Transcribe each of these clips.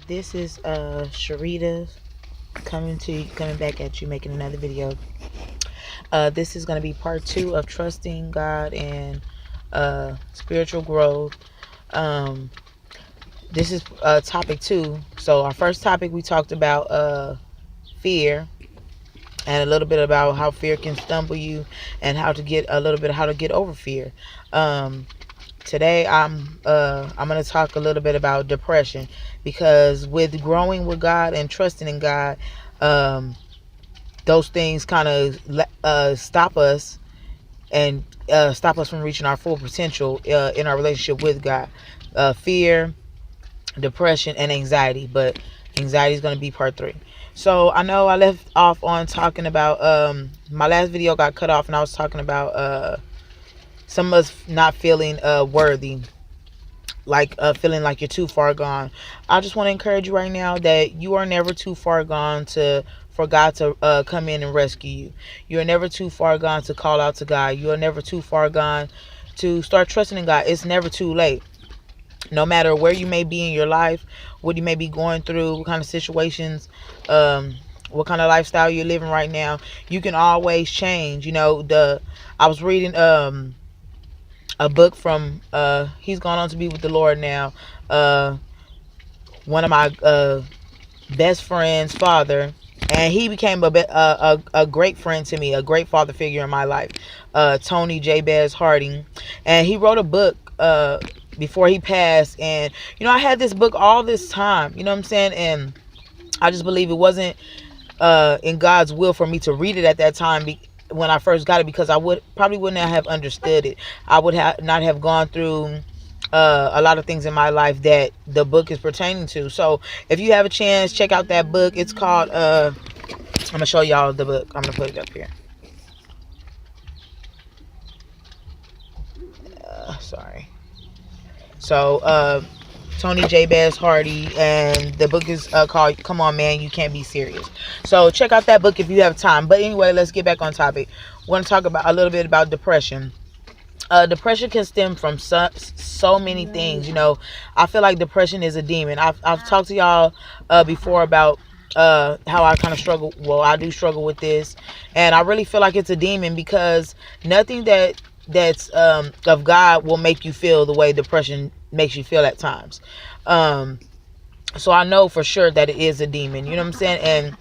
This is Sharita coming back at you, making another video. This is going to be part 2 of trusting God and spiritual growth. Um, this is topic 2. So our first topic, we talked about fear and a little bit about how fear can stumble you and how to get over fear. Um, Today I'm gonna talk a little bit about depression, because with growing with God and trusting in God, um, those things kind of stop us and stop us from reaching our full potential in our relationship with God. Fear, depression, and anxiety, but anxiety is going to be part 3. So I know I left off on talking about my last video got cut off, and I was talking about some of us not feeling worthy, like feeling like you're too far gone. I just want to encourage you right now that you are never too far gone to for God to come in and rescue you. You are never too far gone to call out to God. You are never too far gone to start trusting in God. It's never too late. No matter where you may be in your life, what you may be going through, what kind of situations, what kind of lifestyle you're living right now, you can always change. I was reading a book from he's gone on to be with the Lord now, one of my best friend's father, and he became a great friend to me, a great father figure in my life, Tony Jabez Harding. And he wrote a book before he passed, and I had this book all this time, you know what I'm saying, and I just believe it wasn't in God's will for me to read it at that time, when I first got it, because I wouldn't have understood it. I would not have gone through a lot of things in my life that the book is pertaining to. So if you have a chance, check out that book. It's called I'm gonna show y'all the book. I'm gonna put it up here. Sorry. So Tony Jabez Hardy, and the book is called "Come On Man, You Can't Be Serious." So check out that book if you have time. But anyway, let's get back on topic. We're going to talk about a little bit about depression. Depression can stem from so many things. I feel like depression is a demon. I've talked to y'all before about how I kind of struggle. Well, I do struggle with this, and I really feel like it's a demon, because nothing that's of God will make you feel the way depression makes you feel at times. So I know for sure that it is a demon. You know what I'm saying? And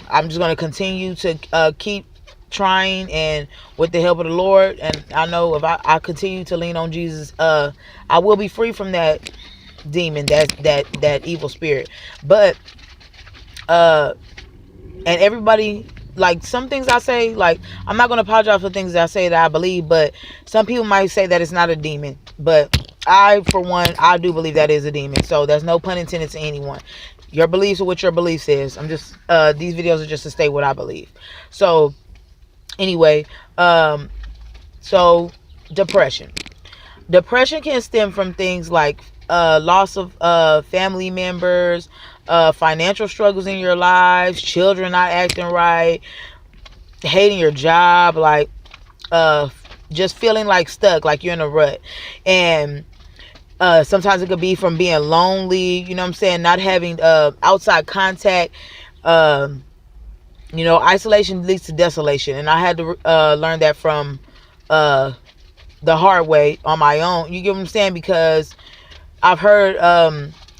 I'm just going to continue to keep trying, and with the help of the Lord, and I know if I continue to lean on Jesus, I will be free from that demon, that evil spirit. But and everybody, like, some things I say, like, I'm not going to apologize for things that I say that I believe, but some people might say that it's not a demon, but I, for one, I do believe that is a demon. So there's no pun intended to anyone. Your beliefs are what your beliefs is. I'm just these videos are just to state what I believe. So anyway, so depression can stem from things like loss of family members, financial struggles in your lives, children not acting right, hating your job, like just feeling like stuck, like you're in a rut. And sometimes it could be from being lonely, you know what I'm saying, not having outside contact. Isolation leads to desolation, and I had to learn that from the hard way on my own. You get what I'm saying? Because I've heard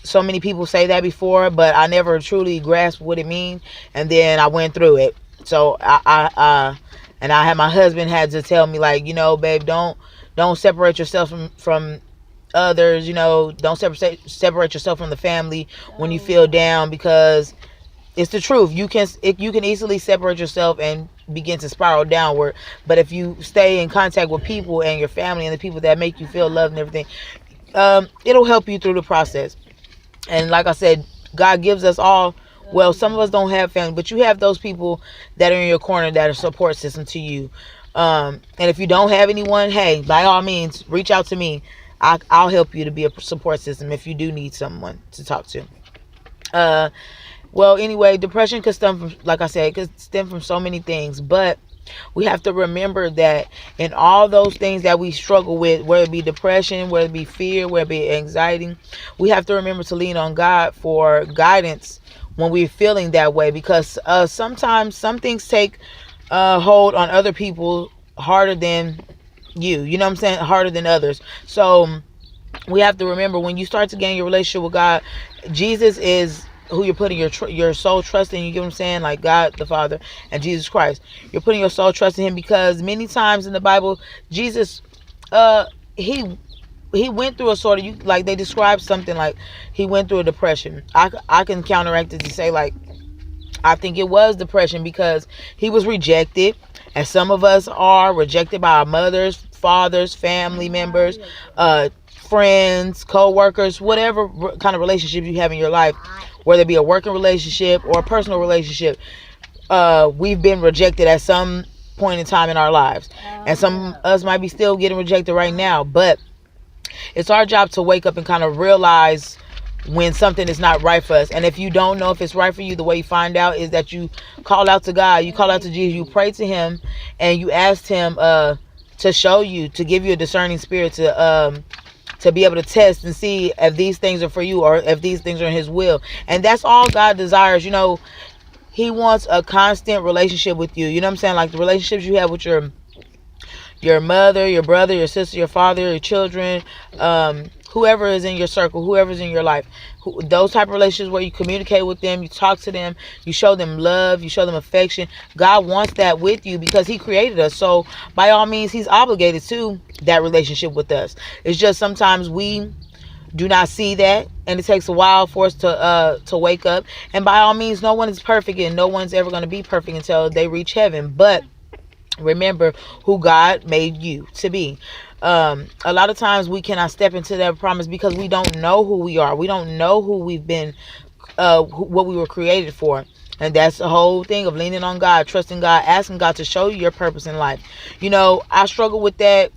so many people say that before, but I never truly grasped what it means, and then I went through it. So I had my husband had to tell me, like, babe, don't separate yourself from others. Don't separate yourself from the family when you feel down, because it's the truth. You can easily separate yourself and begin to spiral downward. But if you stay in contact with people and your family and the people that make you feel loved and everything, it'll help you through the process. And like I said, God gives us all. Well, some of us don't have family, but you have those people that are in your corner that are support system to you. And if you don't have anyone, hey, by all means, reach out to me. I'll help you to be a support system if you do need someone to talk to. Well, anyway, depression could stem from, like I said, it could stem from so many things. But We have to remember that in all those things that we struggle with, whether it be depression, whether it be fear, whether it be anxiety, we have to remember to lean on God for guidance when we're feeling that way, because sometimes some things take hold on other people harder than you know what I'm saying, harder than others. So we have to remember, when you start to gain your relationship with God, Jesus is who you're putting your soul trust in. You get what I'm saying? Like God the Father and Jesus Christ. You're putting your soul trust in Him, because many times in the Bible, Jesus, he went through a sort of, you like, they describe something like he went through a depression. I can counteract it to say, like, I think it was depression, because he was rejected, as some of us are rejected by our mothers, fathers, family members, friends, co-workers, whatever kind of relationship you have in your life, whether it be a working relationship or a personal relationship. We've been rejected at some point in time in our lives, and some of us might be still getting rejected right now. But it's our job to wake up and kind of realize when something is not right for us. And if you don't know if it's right for you, the way you find out is that you call out to God, you call out to Jesus, you pray to Him, and you ask Him to show you, to give you a discerning spirit, to be able to test and see if these things are for you or if these things are in His will. And that's all God desires. You know, He wants a constant relationship with you. You know what I'm saying? Like the relationships you have with your mother, your brother, your sister, your father, your children, whoever is in your circle, whoever's in your life, those type of relationships where you communicate with them, you talk to them, you show them love, you show them affection. God wants that with you, because He created us. So by all means, He's obligated to that relationship with us. It's just sometimes we do not see that, and it takes a while for us to wake up. And by all means, no one is perfect, and no one's ever going to be perfect until they reach heaven. But remember who God made you to be. A lot of times we cannot step into that promise because we don't know who we are. We don't know who we've been, what we were created for. And that's the whole thing of leaning on God, trusting God, asking God to show you your purpose in life. You know, I struggle with that,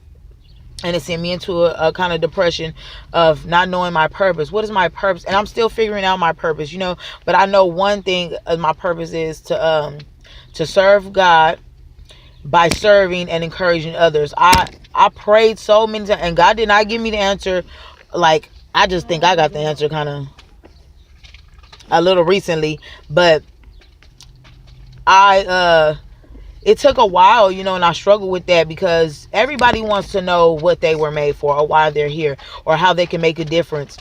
and it sent me into a kind of depression of not knowing my purpose. What is my purpose? And I'm still figuring out my purpose, you know. But I know one thing, my purpose is to serve God by serving and encouraging others. I prayed so many times, and God did not give me the answer. Like, I just think I got the answer kind of a little recently, but it took a while, you know, and I struggle with that, because everybody wants to know what they were made for, or why they're here, or how they can make a difference,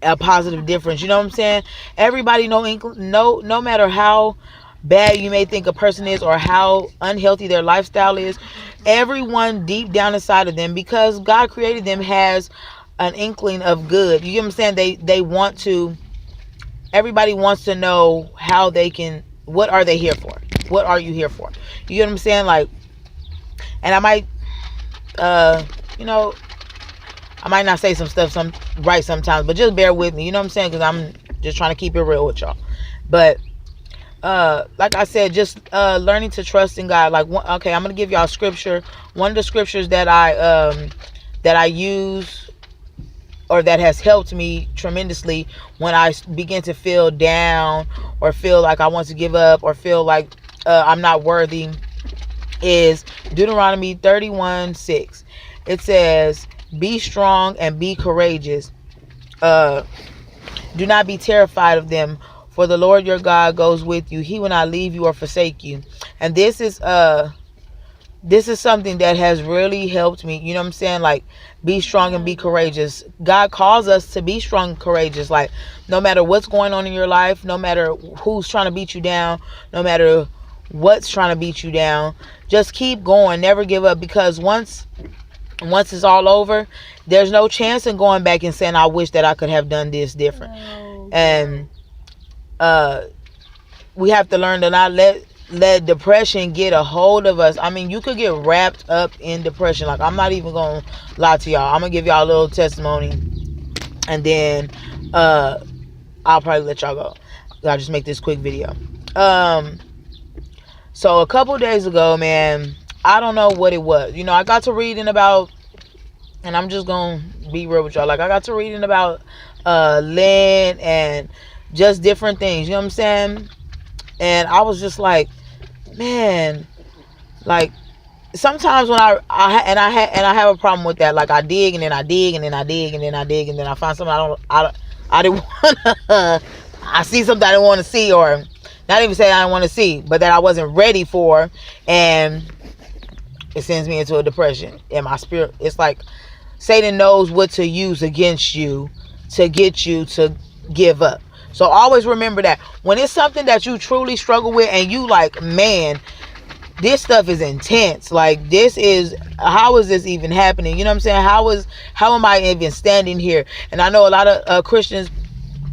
a positive difference. You know what I'm saying? Everybody no matter how bad you may think a person is, or how unhealthy their lifestyle is, everyone deep down inside of them, because God created them, has an inkling of good. You get what I'm saying? They want to, everybody wants to know how they can, what are they here for? What are you here for? You get what I'm saying? Like, and I might you know, I might not say some stuff right sometimes, but just bear with me. You know what I'm saying? Because I'm just trying to keep it real with y'all. But like I said, just learning to trust in God. Like, okay, I'm gonna give y'all scripture. One of the scriptures that I use, or that has helped me tremendously when I begin to feel down, or feel like I want to give up, or feel like I'm not worthy, is Deuteronomy 31:6. It says, "Be strong and be courageous. Do not be terrified of them, for the Lord your God goes with you. He will not leave you or forsake you." And this is something that has really helped me. You know what I'm saying? Like, be strong and be courageous. God calls us to be strong and courageous. Like, no matter what's going on in your life, no matter who's trying to beat you down, no matter what's trying to beat you down, just keep going. Never give up, because once it's all over, there's no chance in going back and saying, I wish that I could have done this different. And we have to learn to not let depression get a hold of us. I mean, you could get wrapped up in depression. Like, I'm not even gonna lie to y'all. I'm gonna give y'all a little testimony, and then I'll probably let y'all go. I'll just make this quick video. So a couple days ago, man, I don't know what it was. You know, I got to reading about, and I'm just gonna be real with y'all. Like, I got to reading about Lynn and just different things. You know what I'm saying? And I was just like, man, Like sometimes when I have a problem with that. Like I dig and then I dig and then I dig and then I dig and then I find something I didn't want to. I see something I didn't want to see, or not even say I didn't want to see, but that I wasn't ready for, and it sends me into a depression. And my spirit, it's like Satan knows what to use against you to get you to give up. So always remember that when it's something that you truly struggle with and you like, man, this stuff is intense. Like, this is, how is this even happening? You know what I'm saying? How am I even standing here? And I know a lot of Christians,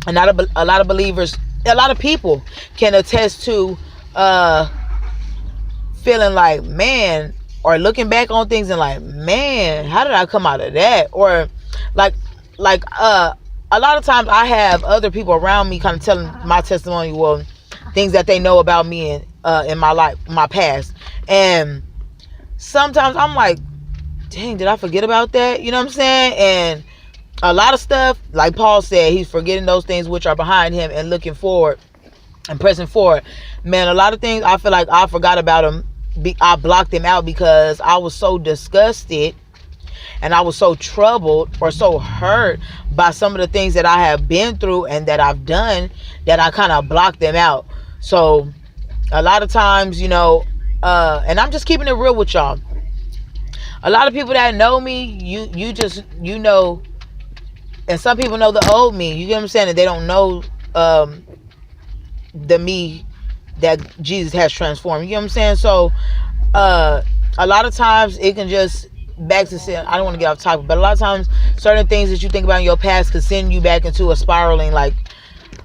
a lot of believers, a lot of people can attest to feeling like, man, or looking back on things and like, man, how did I come out of that? Or like a lot of times I have other people around me kind of telling my testimony, well, things that they know about me in my life, my past. And sometimes I'm like, dang, did I forget about that? You know what I'm saying? And a lot of stuff, like Paul said, he's forgetting those things which are behind him and looking forward and pressing forward. Man, a lot of things I feel like I forgot about them. I blocked them out because I was so disgusted and I was so troubled or so hurt by some of the things that I have been through and that I've done, that I kind of blocked them out. So a lot of times, and I'm just keeping it real with y'all. A lot of people that know me, you know, and some people know the old me. You get what I'm saying? And they don't know the me that Jesus has transformed. You get what I'm saying? So a lot of times it can just, back to say, I don't want to get off topic, but a lot of times certain things that you think about in your past could send you back into a spiraling, like,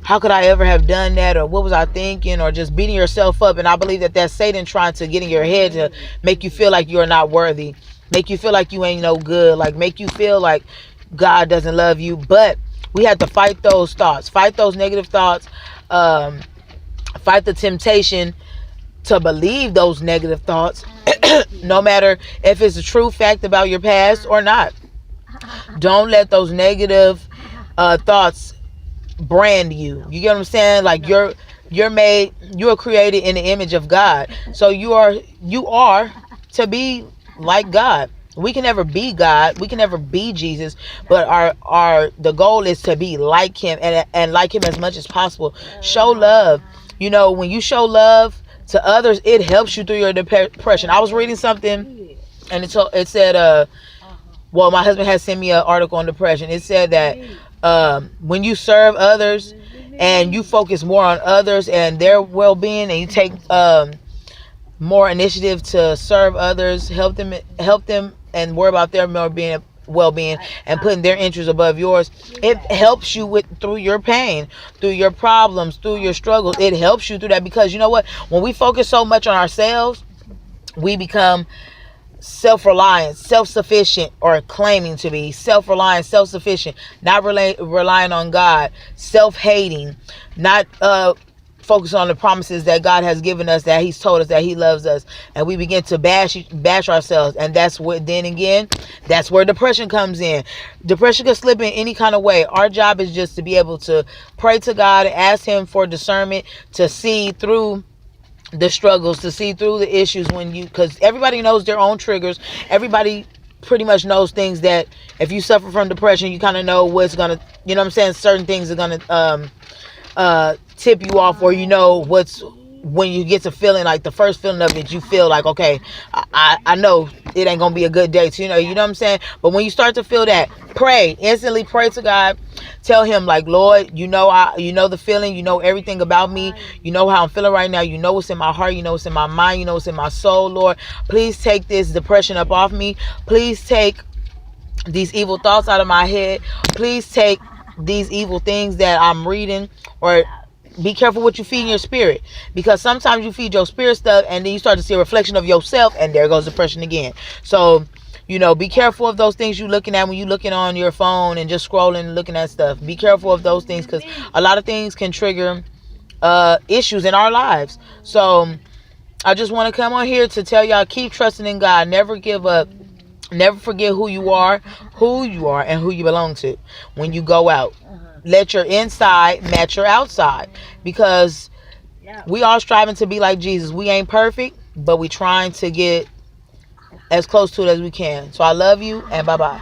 how could I ever have done that, or what was I thinking, or just beating yourself up. And I believe that that's Satan trying to get in your head to make you feel like you're not worthy, make you feel like you ain't no good, like make you feel like God doesn't love you. But we have to fight those thoughts, fight those negative thoughts, fight the temptation to believe those negative thoughts, no matter if it's a true fact about your past or not. Don't let those negative thoughts brand you. You get what I'm saying? Like, you are created in the image of God. So you are to be like God. We can never be God. We can never be Jesus. But the goal is to be like him and like him as much as possible. Show love. When you show love to others, it helps you through your depression. I was reading something and it said, well, my husband has sent me an article on depression. It said that when you serve others and you focus more on others and their well-being, and you take more initiative to serve others, help them and worry about their well-being and putting their interests above yours, it helps you through your pain, through your problems, through your struggles. It helps you through that, because you know what, when we focus so much on ourselves, we become self-reliant, self-sufficient, or claiming to be self-reliant, self-sufficient, not relying on God, self-hating, not focus on the promises that God has given us, that he's told us that he loves us, and we begin to bash ourselves. And that's where depression comes in. Depression can slip in any kind of way. Our job is just to be able to pray to God, ask him for discernment, to see through the struggles, to see through the issues, because everybody knows their own triggers. Everybody pretty much knows things that if you suffer from depression, you kind of know what's gonna, you know what I'm saying, certain things are gonna tip you off, or what's, when you get to feeling like the first feeling of it, you feel like, okay, I know it ain't gonna be a good day. So, you know what I'm saying? But when you start to feel that, instantly pray to God. Tell him, like, Lord, you know the feeling, you know everything about me, you know how I'm feeling right now, you know what's in my heart, you know what's in my mind, you know what's in my soul. Lord, please take this depression up off me. Please take these evil thoughts out of my head. Please take these evil things that I'm reading, or be careful what you feed in your spirit, because sometimes you feed your spirit stuff and then you start to see a reflection of yourself, and there goes depression again. So, be careful of those things you're looking at when you're looking on your phone and just scrolling and looking at stuff. Be careful of those things, because a lot of things can trigger issues in our lives. So I just want to come on here to tell y'all, keep trusting in God. Never give up. Never forget who you are, and who you belong to when you go out. Let your inside match your outside, because we all striving to be like Jesus. We ain't perfect. but we're trying to get as close to it as we can. So I love you, and bye-bye.